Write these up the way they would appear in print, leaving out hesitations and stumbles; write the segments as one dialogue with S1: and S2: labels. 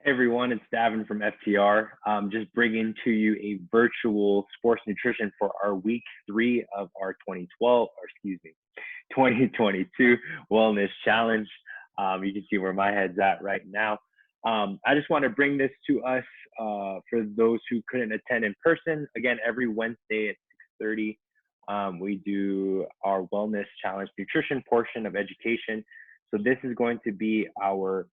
S1: Everyone, it's Davin from FTR. Just bringing to you a virtual sports nutrition for our week 3 of our 2022 wellness challenge. You can see where my head's at right now. I just want to bring this to us for those who couldn't attend in person. Again, every Wednesday at 6:30, we do our wellness challenge nutrition portion of education. So this is going to be our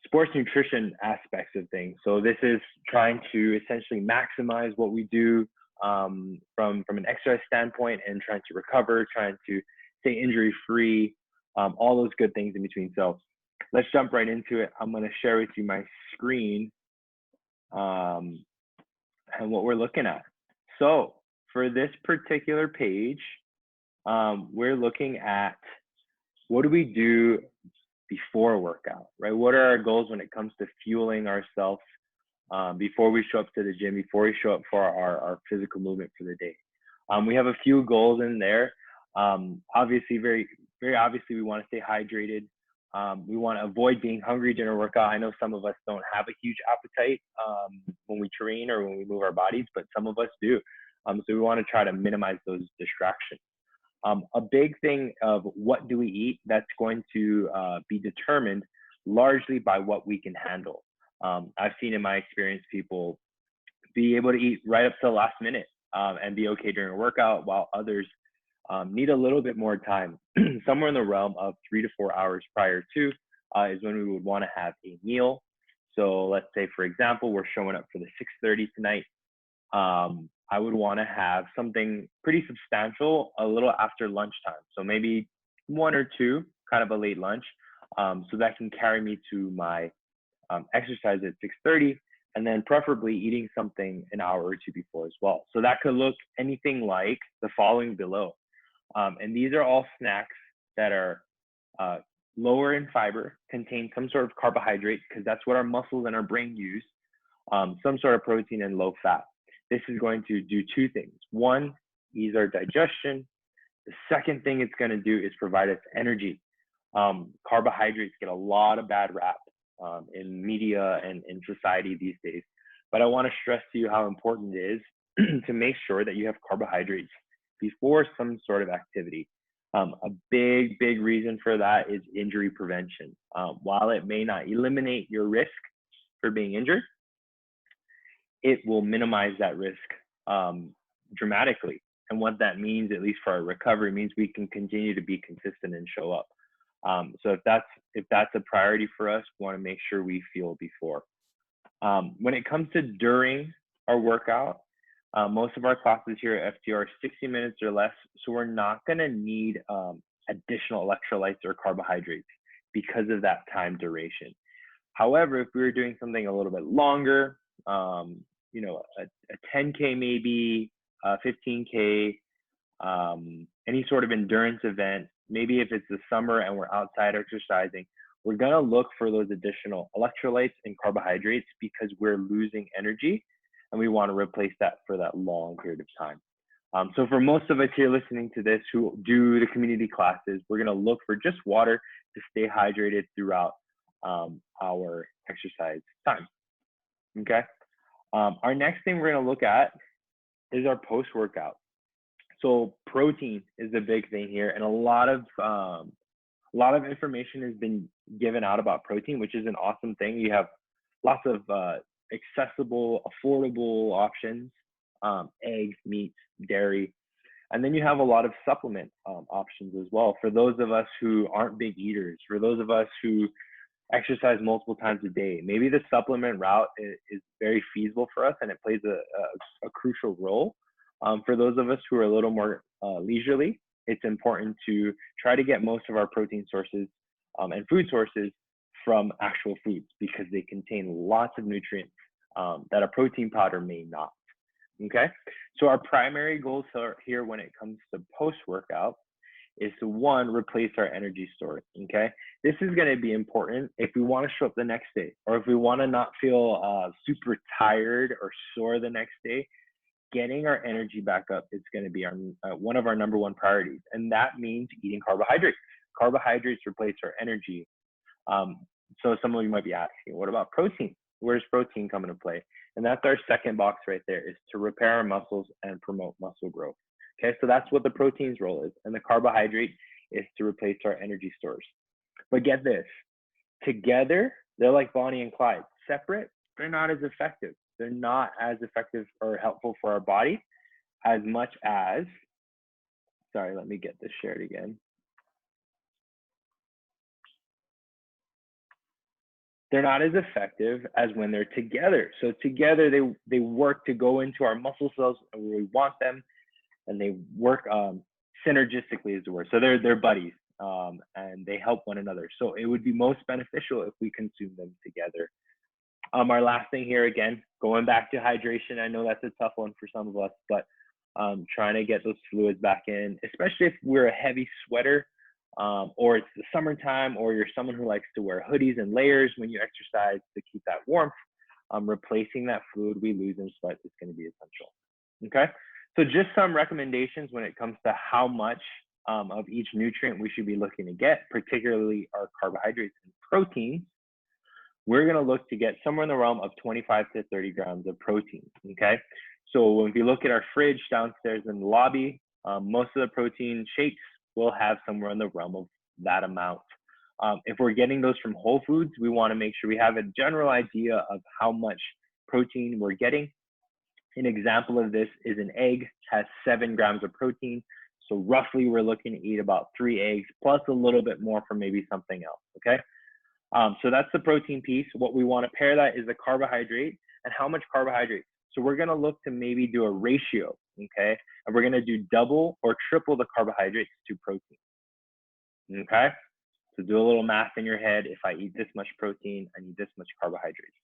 S1: sports nutrition aspects of things. So this is trying to essentially maximize what we do from an exercise standpoint and trying to recover, trying to stay injury free, all those good things in between. So let's jump right into it. I'm going to share with you my screen and what we're looking at. So for this particular page, we're looking at what do we do before a workout, right? What are our goals when it comes to fueling ourselves before we show up to the gym, before we show up for our physical movement for the day? We have a few goals in there. Obviously, very obviously, we want to stay hydrated. We want to avoid being hungry during a workout. I know some of us don't have a huge appetite when we train or when we move our bodies, but some of us do. So we want to try to minimize those distractions. A big thing of what do we eat, that's going to be determined largely by what we can handle. I've seen in my experience people be able to eat right up to the last minute and be okay during a workout, while others need a little bit more time. Somewhere in the realm of 3 to 4 hours prior to is when we would want to have a meal. So let's say, for example, we're showing up for the 6:30 tonight. I would want to have something pretty substantial a little after lunchtime. So maybe 1 or 2, kind of a late lunch. So that can carry me to my exercise at 6:30, and then preferably eating something an hour or 2 before as well. So that could look anything like the following below. And these are all snacks that are lower in fiber, contain some sort of carbohydrate, because that's what our muscles and our brain use, some sort of protein, and low fat. This is going to do 2 things. 1, ease our digestion. The second thing it's going to do is provide us energy. Carbohydrates get a lot of bad rap in media and in society these days. But I want to stress to you how important it is to make sure that you have carbohydrates before some sort of activity. A big reason for that is injury prevention. While it may not eliminate your risk for being injured, it will minimize that risk dramatically. And what that means, at least for our recovery, means we can continue to be consistent and show up. So if that's a priority for us, we want to make sure we fuel before. When it comes to during our workout, most of our classes here at FTR are 60 minutes or less, so we're not going to need additional electrolytes or carbohydrates because of that time duration. However, if we were doing something a little bit longer, a 10K maybe, 15K, any sort of endurance event, maybe if it's the summer and we're outside exercising, we're going to look for those additional electrolytes and carbohydrates because we're losing energy and we want to replace that for that long period of time. So for most of us here listening to this who do the community classes, we're going to look for just water to stay hydrated throughout our exercise time. Okay. Our next thing we're going to look at is our post-workout. So protein is the big thing here, and a lot of information has been given out about protein, which is an awesome thing. You have lots of accessible, affordable options, eggs, meats, dairy, and then you have a lot of supplement options as well. For those of us who aren't big eaters, for those of us who exercise multiple times a day, maybe the supplement route is very feasible for us and it plays a crucial role. For those of us who are a little more leisurely, it's important to try to get most of our protein sources and food sources from actual foods because they contain lots of nutrients that a protein powder may not. Okay, so our primary goals here when it comes to post-workout is to, 1, replace our energy storage. Okay, this is going to be important if we want to show up the next day, or if we want to not feel super tired or sore the next day. Getting our energy back up is going to be one of our number 1 priorities, and that means eating carbohydrates. Carbohydrates replace our energy. So some of you might be asking, what about protein? Where's protein come into play? And that's our second box right there, is to repair our muscles and promote muscle growth. Okay, so that's what the protein's role is. And the carbohydrate is to replace our energy stores. But get this, together, they're like Bonnie and Clyde. Separate, they're not as effective. They're not as effective or helpful for our body as much as, sorry, let me get this shared again. They're not as effective as when they're together. So together, they work to go into our muscle cells where we want them, and they work synergistically is the word. So they're buddies, and they help one another. So it would be most beneficial if we consume them together. Our last thing here, again, going back to hydration. I know that's a tough one for some of us, but trying to get those fluids back in, especially if we're a heavy sweater, or it's the summertime, or you're someone who likes to wear hoodies and layers when you exercise to keep that warmth. Replacing that fluid we lose in sweat is going to be essential. Okay, so just some recommendations when it comes to how much of each nutrient we should be looking to get, particularly our carbohydrates and proteins. We're going to look to get somewhere in the realm of 25 to 30 grams of protein. Okay, so if you look at our fridge downstairs in the lobby, most of the protein shakes will have somewhere in the realm of that amount. If we're getting those from Whole Foods, we want to make sure we have a general idea of how much protein we're getting. An example of this is an egg has 7 grams of protein. So roughly we're looking to eat about 3 eggs plus a little bit more for maybe something else, okay? So that's the protein piece. What we want to pair that is the carbohydrate and how much carbohydrate. So we're going to look to maybe do a ratio, okay? And we're going to do double or triple the carbohydrates to protein, okay? So do a little math in your head. If I eat this much protein, I need this much carbohydrates.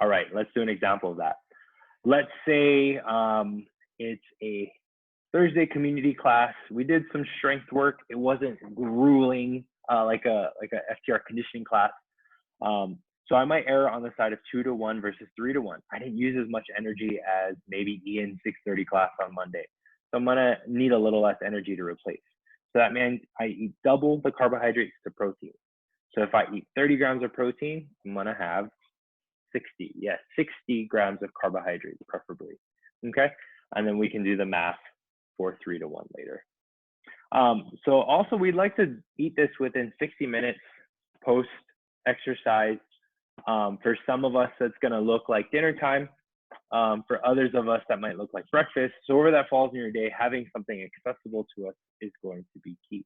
S1: All right, let's do an example of that. Let's say it's a Thursday community class. We did some strength work. It wasn't grueling like a FTR conditioning class. So I might err on the side of 2 to 1 versus 3 to 1. I didn't use as much energy as maybe Ian's 6:30 class on Monday. So I'm gonna need a little less energy to replace. So that means I eat double the carbohydrates to protein. So if I eat 30 grams of protein, I'm gonna have 60 grams of carbohydrates preferably, okay? And then we can do the math for 3 to 1 later. So also we'd like to eat this within 60 minutes post exercise. For some of us, that's gonna look like dinner time. For others of us, that might look like breakfast. So wherever that falls in your day, having something accessible to us is going to be key.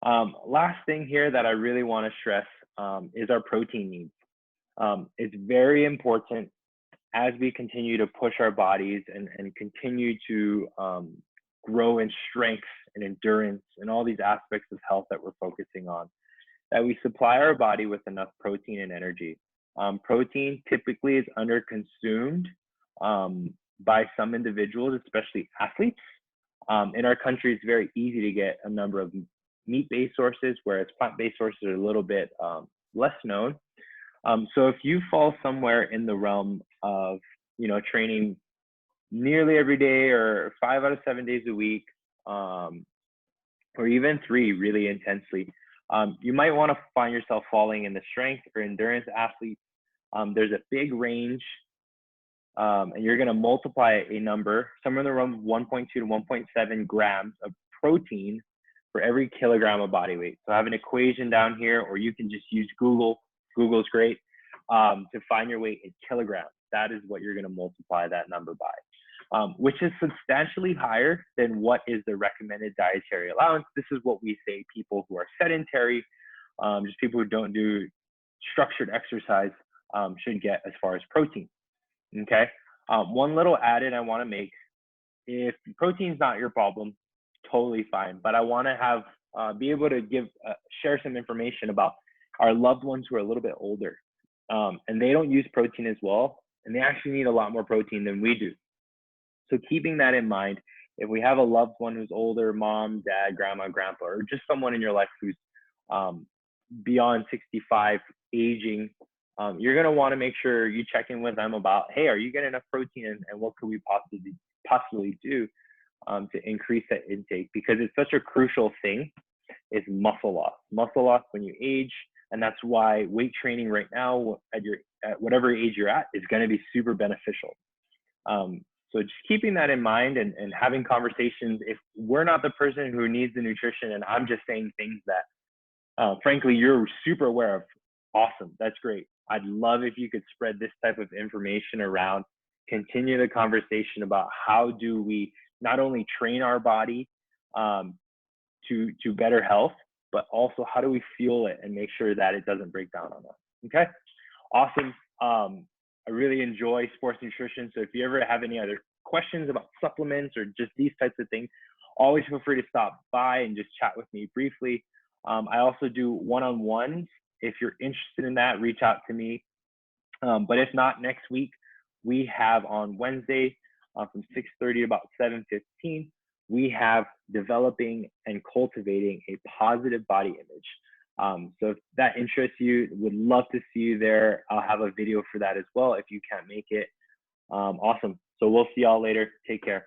S1: Last thing here that I really wanna stress is our protein needs. It's very important as we continue to push our bodies and continue to grow in strength and endurance and all these aspects of health that we're focusing on, that we supply our body with enough protein and energy. Protein typically is underconsumed by some individuals, especially athletes. In our country, it's very easy to get a number of meat-based sources, whereas plant-based sources are a little bit less known. So if you fall somewhere in the realm of, training nearly every day or 5 out of 7 days a week, or even 3 really intensely, you might want to find yourself falling in the strength or endurance athletes. There's a big range, and you're going to multiply a number somewhere in the realm of 1.2 to 1.7 grams of protein for every kilogram of body weight. So I have an equation down here, or you can just use Google. Google's great to find your weight in kilograms. That is what you're going to multiply that number by, which is substantially higher than what is the recommended dietary allowance. This is what we say people who are sedentary, just people who don't do structured exercise should get as far as protein. Okay. One little added I want to make: if protein's not your problem, totally fine. But I want to have be able to share some information about our loved ones who are a little bit older, and they don't use protein as well, and they actually need a lot more protein than we do. So keeping that in mind, if we have a loved one who's older, mom, dad, grandma, grandpa, or just someone in your life who's beyond 65, aging, you're going to want to make sure you check in with them about, hey, are you getting enough protein, and what could we possibly do to increase that intake, because it's such a crucial thing is muscle loss. Muscle loss when you age, and that's why weight training right now at whatever age you're at is going to be super beneficial. So just keeping that in mind and having conversations. If we're not the person who needs the nutrition and I'm just saying things that frankly you're super aware of, awesome, that's great. I'd love if you could spread this type of information around, continue the conversation about how do we not only train our body to better health, but also how do we fuel it and make sure that it doesn't break down on us. Okay, awesome. I really enjoy sports nutrition. So if you ever have any other questions about supplements or just these types of things, always feel free to stop by and just chat with me briefly. I also do one-on-ones. If you're interested in that, reach out to me. But if not, next week, we have on Wednesday from 6:30 to about 7:15, we have developing and cultivating a positive body image. So if that interests you, would love to see you there. I'll have a video for that as well if you can't make it. Awesome. So we'll see y'all later. Take care.